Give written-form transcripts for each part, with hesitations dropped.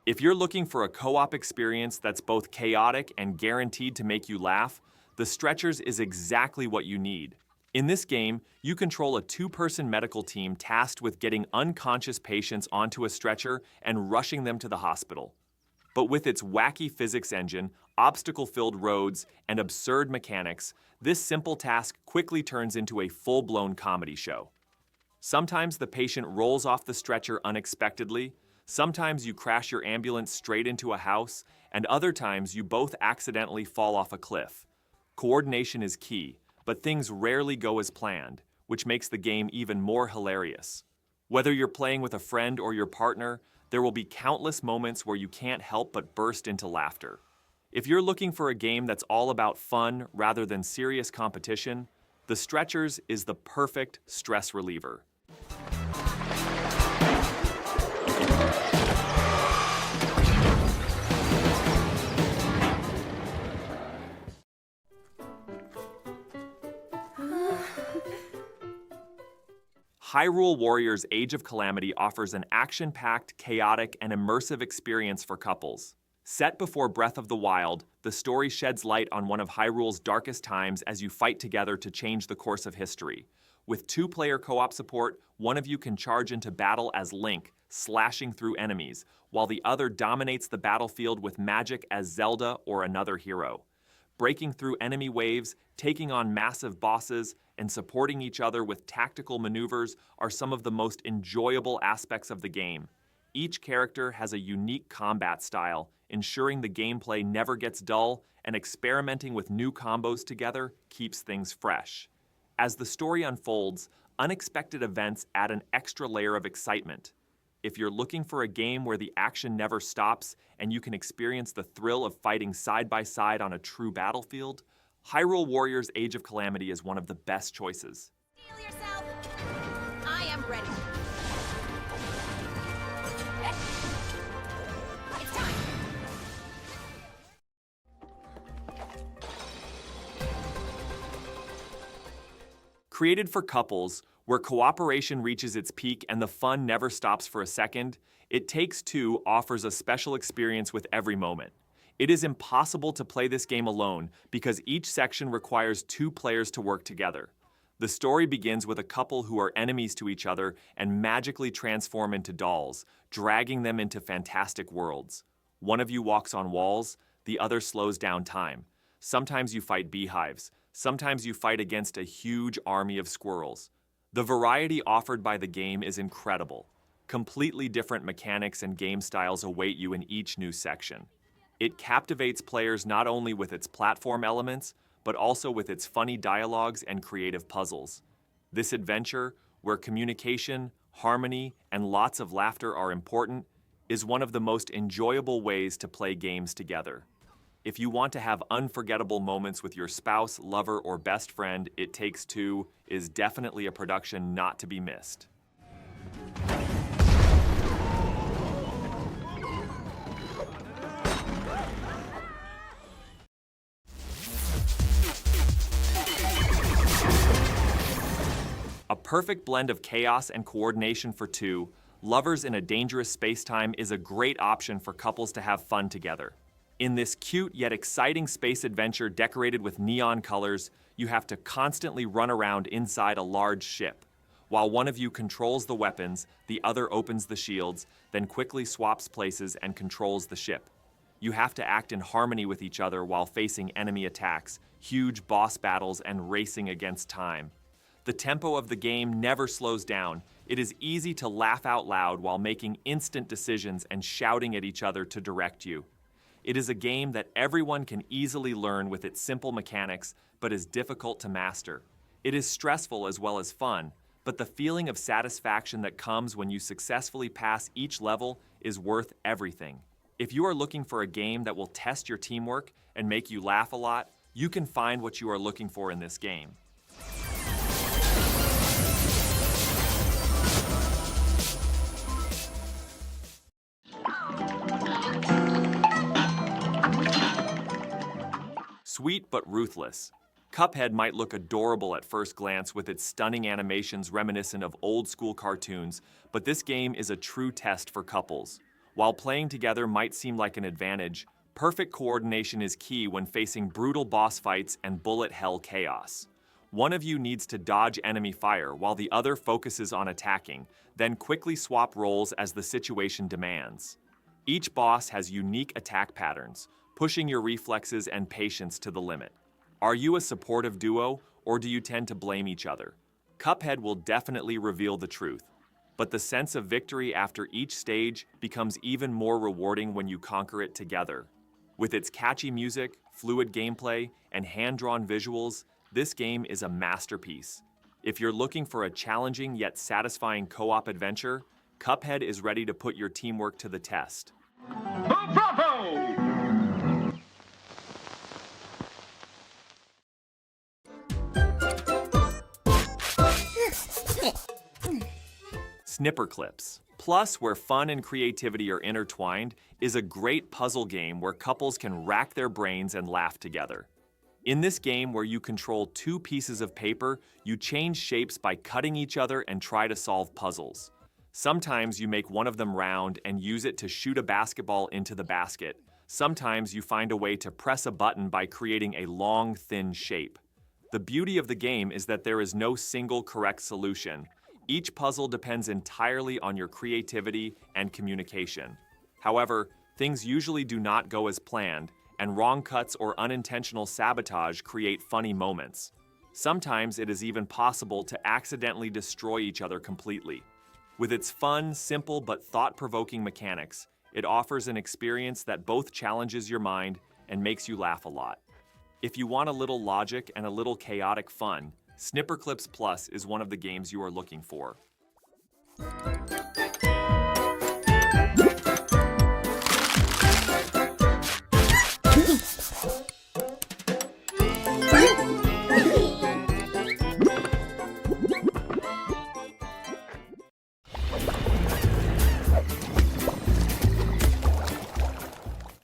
If you're looking for a co-op experience that's both chaotic and guaranteed to make you laugh, The Stretchers is exactly what you need. In this game, you control a two-person medical team tasked with getting unconscious patients onto a stretcher and rushing them to the hospital. But with its wacky physics engine, obstacle-filled roads, and absurd mechanics, this simple task quickly turns into a full-blown comedy show. Sometimes the patient rolls off the stretcher unexpectedly, sometimes you crash your ambulance straight into a house, and other times you both accidentally fall off a cliff. Coordination is key, but things rarely go as planned, which makes the game even more hilarious. Whether you're playing with a friend or your partner, there will be countless moments where you can't help but burst into laughter. If you're looking for a game that's all about fun rather than serious competition, The Stretchers is the perfect stress reliever. Hyrule Warriors Age of Calamity offers an action-packed, chaotic, and immersive experience for couples. Set before Breath of the Wild, the story sheds light on one of Hyrule's darkest times as you fight together to change the course of history. With two-player co-op support, one of you can charge into battle as Link, slashing through enemies, while the other dominates the battlefield with magic as Zelda or another hero. Breaking through enemy waves, taking on massive bosses, and supporting each other with tactical maneuvers are some of the most enjoyable aspects of the game. Each character has a unique combat style, ensuring the gameplay never gets dull, and experimenting with new combos together keeps things fresh. As the story unfolds, unexpected events add an extra layer of excitement. If you're looking for a game where the action never stops and you can experience the thrill of fighting side by side on a true battlefield, Hyrule Warriors Age of Calamity is one of the best choices. Steel yourself! I am ready. It's time! Created for couples, where cooperation reaches its peak and the fun never stops for a second, It Takes Two offers a special experience with every moment. It is impossible to play this game alone because each section requires two players to work together. The story begins with a couple who are enemies to each other and magically transform into dolls, dragging them into fantastic worlds. One of you walks on walls, the other slows down time. Sometimes you fight beehives, sometimes you fight against a huge army of squirrels. The variety offered by the game is incredible. Completely different mechanics and game styles await you in each new section. It captivates players not only with its platform elements, but also with its funny dialogues and creative puzzles. This adventure, where communication, harmony, and lots of laughter are important, is one of the most enjoyable ways to play games together. If you want to have unforgettable moments with your spouse, lover, or best friend, It Takes Two is definitely a production not to be missed. A perfect blend of chaos and coordination for two, Lovers in a Dangerous Spacetime is a great option for couples to have fun together. In this cute yet exciting space adventure decorated with neon colors, you have to constantly run around inside a large ship. While one of you controls the weapons, the other opens the shields, then quickly swaps places and controls the ship. You have to act in harmony with each other while facing enemy attacks, huge boss battles, and racing against time. The tempo of the game never slows down. It is easy to laugh out loud while making instant decisions and shouting at each other to direct you. It is a game that everyone can easily learn with its simple mechanics, but is difficult to master. It is stressful as well as fun, but the feeling of satisfaction that comes when you successfully pass each level is worth everything. If you are looking for a game that will test your teamwork and make you laugh a lot, you can find what you are looking for in this game. Sweet but ruthless. Cuphead might look adorable at first glance with its stunning animations reminiscent of old-school cartoons, but this game is a true test for couples. While playing together might seem like an advantage, perfect coordination is key when facing brutal boss fights and bullet hell chaos. One of you needs to dodge enemy fire while the other focuses on attacking, then quickly swap roles as the situation demands. Each boss has unique attack patterns, pushing your reflexes and patience to the limit. Are you a supportive duo, or do you tend to blame each other? Cuphead will definitely reveal the truth, but the sense of victory after each stage becomes even more rewarding when you conquer it together. With its catchy music, fluid gameplay, and hand-drawn visuals, this game is a masterpiece. If you're looking for a challenging yet satisfying co-op adventure, Cuphead is ready to put your teamwork to the test. Bravo! Snipperclips Plus, where fun and creativity are intertwined, is a great puzzle game where couples can rack their brains and laugh together. In this game, where you control two pieces of paper, you change shapes by cutting each other and try to solve puzzles. Sometimes you make one of them round and use it to shoot a basketball into the basket. Sometimes you find a way to press a button by creating a long, thin shape. The beauty of the game is that there is no single correct solution. Each puzzle depends entirely on your creativity and communication. However, things usually do not go as planned, and wrong cuts or unintentional sabotage create funny moments. Sometimes it is even possible to accidentally destroy each other completely. With its fun, simple, but thought-provoking mechanics, it offers an experience that both challenges your mind and makes you laugh a lot. If you want a little logic and a little chaotic fun, Snipperclips Plus is one of the games you are looking for.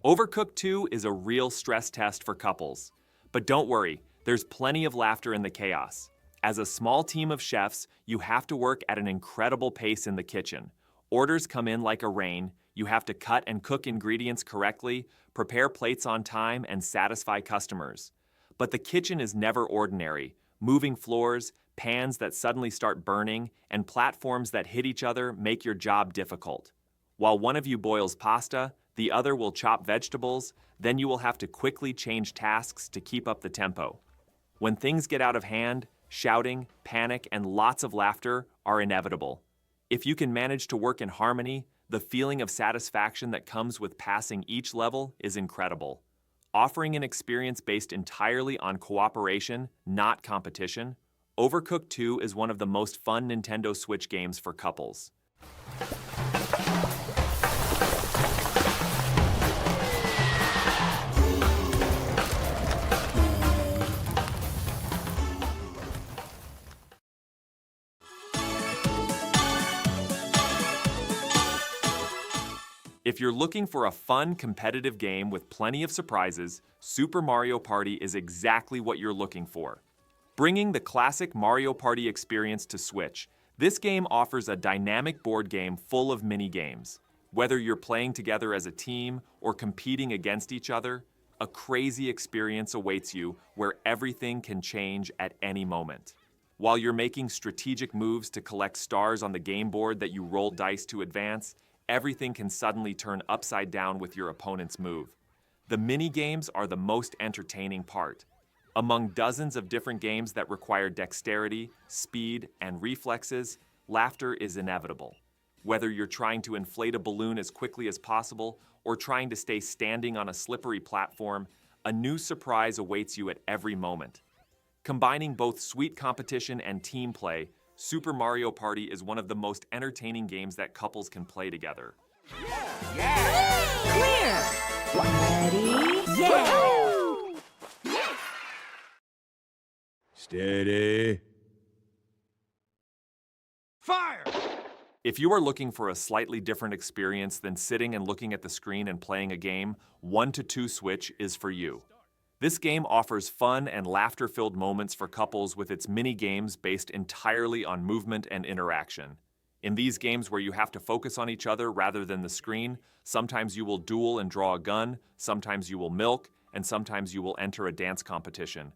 Overcooked 2 is a real stress test for couples. But don't worry, there's plenty of laughter in the chaos. As a small team of chefs, you have to work at an incredible pace in the kitchen. Orders come in like a rain, you have to cut and cook ingredients correctly, prepare plates on time, and satisfy customers. But the kitchen is never ordinary. Moving floors, pans that suddenly start burning, and platforms that hit each other make your job difficult. While one of you boils pasta, the other will chop vegetables, then you will have to quickly change tasks to keep up the tempo. When things get out of hand, shouting, panic, and lots of laughter are inevitable. If you can manage to work in harmony, the feeling of satisfaction that comes with passing each level is incredible. Offering an experience based entirely on cooperation, not competition, Overcooked 2 is one of the most fun Nintendo Switch games for couples. If you're looking for a fun, competitive game with plenty of surprises, Super Mario Party is exactly what you're looking for. Bringing the classic Mario Party experience to Switch, this game offers a dynamic board game full of mini-games. Whether you're playing together as a team or competing against each other, a crazy experience awaits you where everything can change at any moment. While you're making strategic moves to collect stars on the game board that you roll dice to advance, everything can suddenly turn upside down with your opponent's move. The mini-games are the most entertaining part. Among dozens of different games that require dexterity, speed, and reflexes, laughter is inevitable. Whether you're trying to inflate a balloon as quickly as possible or trying to stay standing on a slippery platform, a new surprise awaits you at every moment. Combining both sweet competition and team play, Super Mario Party is one of the most entertaining games that couples can play together. Clear! Ready? Yeah! Steady. Fire! If you are looking for a slightly different experience than sitting and looking at the screen and playing a game, 1 to 2 Switch is for you. This game offers fun and laughter-filled moments for couples with its mini-games based entirely on movement and interaction. In these games where you have to focus on each other rather than the screen, sometimes you will duel and draw a gun, sometimes you will milk, and sometimes you will enter a dance competition.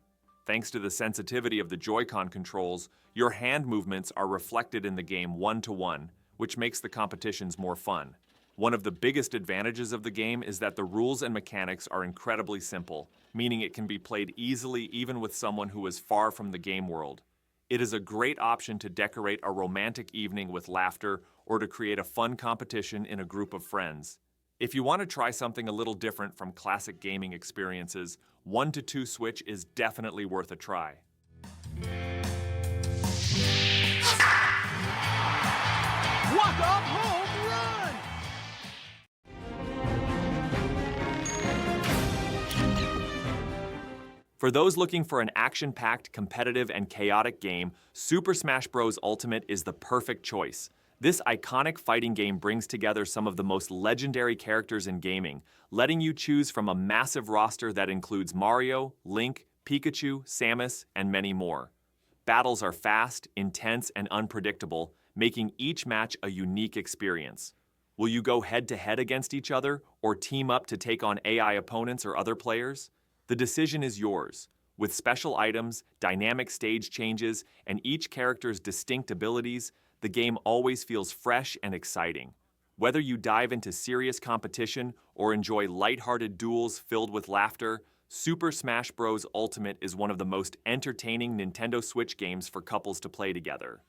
Thanks to the sensitivity of the Joy-Con controls, your hand movements are reflected in the game one-to-one, which makes the competitions more fun. One of the biggest advantages of the game is that the rules and mechanics are incredibly simple, meaning it can be played easily even with someone who is far from the game world. It is a great option to decorate a romantic evening with laughter or to create a fun competition in a group of friends. If you want to try something a little different from classic gaming experiences, 1-2 Switch is definitely worth a try. Walk-off home run! For those looking for an action-packed, competitive, and chaotic game, Super Smash Bros. Ultimate is the perfect choice. This iconic fighting game brings together some of the most legendary characters in gaming, letting you choose from a massive roster that includes Mario, Link, Pikachu, Samus, and many more. Battles are fast, intense, and unpredictable, making each match a unique experience. Will you go head-to-head against each other, or team up to take on AI opponents or other players? The decision is yours. With special items, dynamic stage changes, and each character's distinct abilities, the game always feels fresh and exciting. Whether you dive into serious competition or enjoy lighthearted duels filled with laughter, Super Smash Bros. Ultimate is one of the most entertaining Nintendo Switch games for couples to play together.